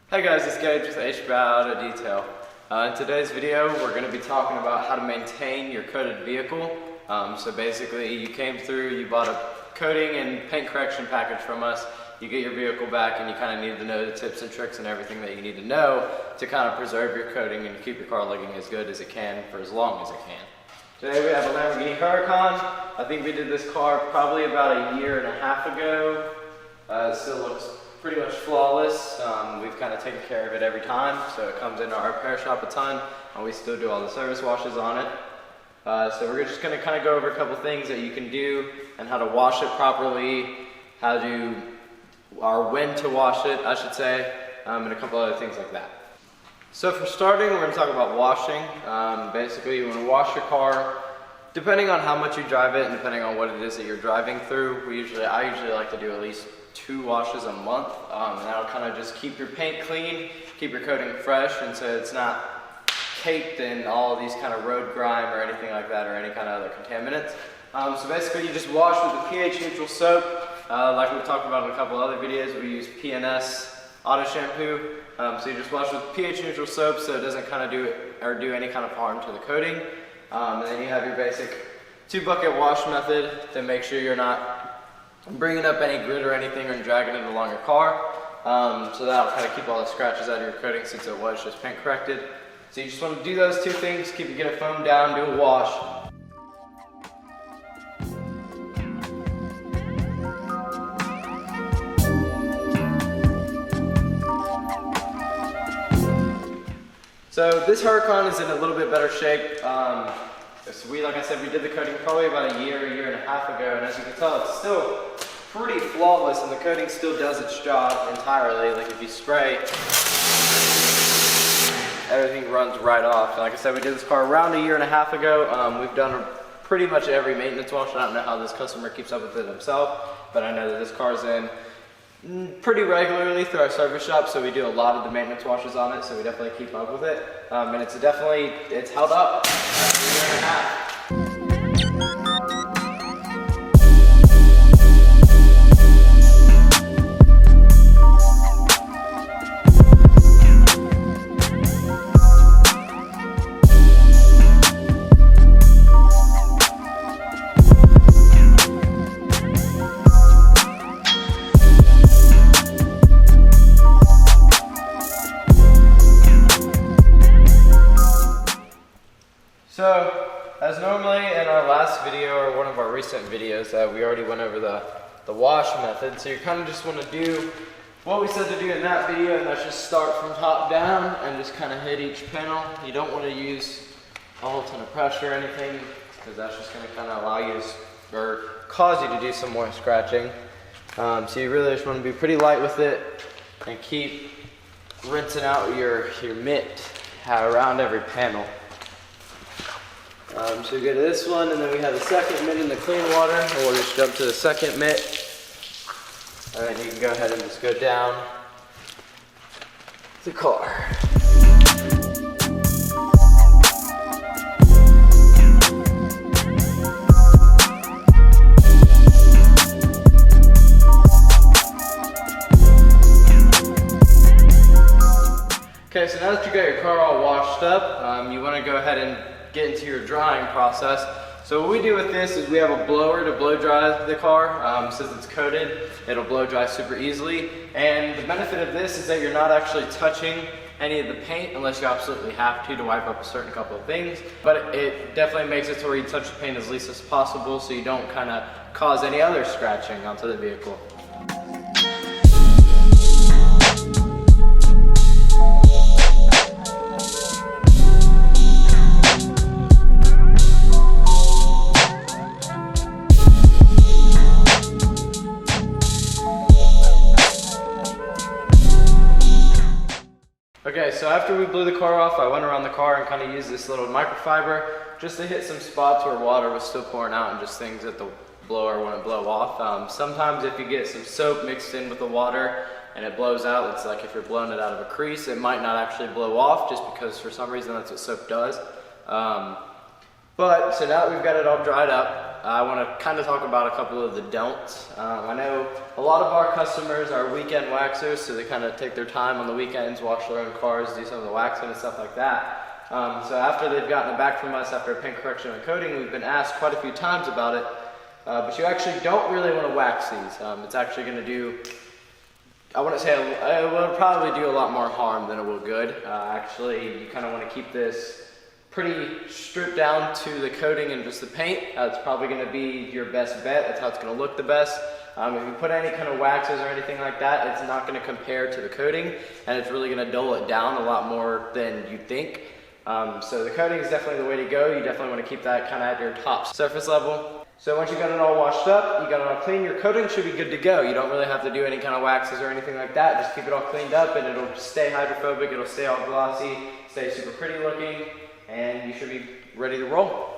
Hey guys, it's Gage with HBA Auto Detail. In today's video, we're going to be talking about how to maintain your coated vehicle. So basically, you came through, you bought a coating and paint correction package from us, you get your vehicle back, and you kind of need to know the tips and tricks and everything that you need to know to kind of preserve your coating and keep your car looking as good as it can for as long as it can. Today we have a Lamborghini Huracan. I think we did this car probably about a year and a half ago. It still looks pretty much flawless. We've kind of taken care of it every time, so it comes into our repair shop a ton, and we still do all the service washes on it. So we're just going to kind of go over a couple things that you can do and how to wash it properly, when to wash it, I should say, and a couple other things like that. So for starting, we're going to talk about washing. Basically, you want to wash your car. Depending on how much you drive it and depending on what it is that you're driving through, I usually like to do at least 2 washes a month, and that'll kind of just keep your paint clean, keep your coating fresh, and so it's not caked in all of these kind of road grime or anything like that, or any kind of other contaminants. So basically, you just wash with a pH neutral soap. Like we've talked about in a couple other videos, we use PNS auto shampoo. So you just wash with pH neutral soap so it doesn't kind of do any kind of harm to the coating. And then you have your basic 2-bucket wash method to make sure you're not bringing up any grit or anything or dragging it along your car. So that'll kind of keep all the scratches out of your coating since it was just paint corrected. So you just want to do those 2 things, get it foamed down, do a wash. So this Huracan is in a little bit better shape. So like I said, we did the coating probably about a year and a half ago, and as you can tell, it's still pretty flawless, and the coating still does its job entirely. Like if you spray, everything runs right off. And like I said, we did this car around a year and a half ago. We've done pretty much every maintenance wash. I don't know how this customer keeps up with it himself, but I know that this car's in pretty regularly through our service shop, so we do a lot of the maintenance washes on it, so we definitely keep up with it. And it's held up after a year and a half. So, as normally in our last video or one of our recent videos, we already went over the wash method. So you kind of just want to do what we said to do in that video, and that's just start from top down and just kind of hit each panel. You don't want to use a whole ton of pressure or anything, because that's just going to kind of allow you or cause you to do some more scratching. So you really just want to be pretty light with it and keep rinsing out your mitt around every panel. So we go to this one, and then we have the second mitt in the clean water, and we'll just jump to the second mitt, and then you can go ahead and just go down the car. Okay, so now that you got your car all washed up, you want to go ahead and get into your drying process. So what we do with this is we have a blower to blow dry the car. Since it's coated, it'll blow dry super easily. And the benefit of this is that you're not actually touching any of the paint unless you absolutely have to wipe up a certain couple of things. But it definitely makes it to where you touch the paint as least as possible so you don't kind of cause any other scratching onto the vehicle. Okay, so after we blew the car off, I went around the car and kind of used this little microfiber just to hit some spots where water was still pouring out and just things that the blower wouldn't blow off. Sometimes if you get some soap mixed in with the water and it blows out, it's like if you're blowing it out of a crease, it might not actually blow off just because for some reason that's what soap does. So now that we've got it all dried up, I want to kind of talk about a couple of the don'ts. I know a lot of our customers are weekend waxers, so they kind of take their time on the weekends, wash their own cars, do some of the waxing and stuff like that. So after they've gotten it back from us after a paint correction and coating, we've been asked quite a few times about it, but you actually don't really want to wax these. It's actually going to do, I wouldn't say, it will probably do a lot more harm than it will good. Actually, you kind of want to keep this pretty stripped down to the coating and just the paint. It's probably going to be your best bet. That's how it's going to look the best. If you put any kind of waxes or anything like that, it's not going to compare to the coating, and it's really going to dull it down a lot more than you think. So the coating is definitely the way to go. You definitely want to keep that kind of at your top surface level. So once you got it all washed up, you got it all clean, your coating should be good to go. You don't really have to do any kind of waxes or anything like that. Just keep it all cleaned up and it'll stay hydrophobic, it'll stay all glossy, stay super pretty looking, and you should be ready to roll.